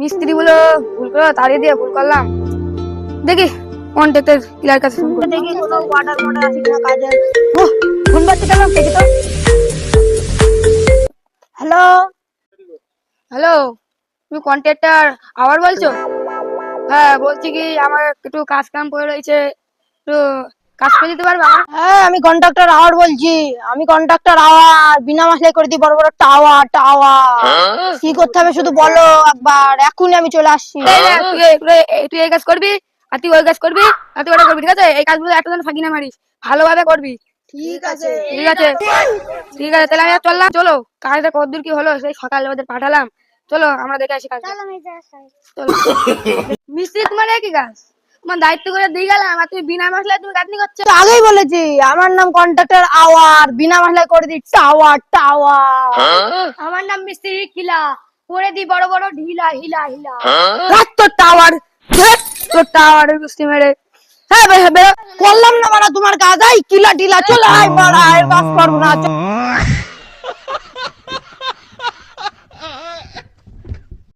মিস্ত্রি গুলো ভুল করে তাড়িয়ে দিয়ে ভুল করলাম। দেখি কন্ট্রাক্টর ক্লিয়ার কাছে ফোন করে দেখি কোনো ওয়াটার মোটর আছে কিনা কাজের। ফোন করতে গেলাম, দেখি তো। হ্যালো, হ্যালো, তুমি কন্ট্রাক্টর আবার বলছো? হ্যাঁ বলছি কি, আমার একটু কাজ কাম পড়ে রয়েছে, একটু কাজ করে দিতে পারবে আমার? হ্যাঁ আমি কন্ট্রাক্টর আওয়ার বলছি। আমি কন্ট্রাক্টর আওয়ার, বিনা মশলাই করে দিই বড় বড় টাওয়ার টাওয়ার। কি করতে হবে শুধু বলো একবার, এখনই আমি চলে আসছি। এই নে, তুই এই কাজ করবি, আর তুই ওই কাজ করবি, আর তুই ওটা করবি, ঠিক আছে? এই কাজগুলো একটা যেন ফাঁকি না মারিস, ভালোভাবে করবি। ঠিক আছে। ঠিক আছে, ঠিক আছে, তাহলে আমি আর চললাম। চলো, কাজটা কতদূর কি হলো, সেই সকালে ওদের পাঠালাম। চলো আমরা দেখে আসি কাজ। চলো। মিস্ত্রি তোমার একই কাজ, তোমার দায়িত্ব করে দিয়ে গেলাম, আর তুমি বিনা মশলায় তুমি গাঁথনি করছো। তো আগেই বলেছি আমার নাম কন্ট্রাক্টর আওয়ার, বিনা মশলাই করে দিই টাওয়ার টাওয়ার। আমার নাম মিস্ত্রি কিলা, করে দি বড় বড় ঢিলা হিলা হিলা। রাখ তোর টাওয়ার। তোর টাওয়ারের গুষ্টি মেরে। হ্যাঁ বেরো। করলাম না মানে তোমার কাজ, এই কিলা টিলা চলে আয়, বাড়া আর বাস করবো না।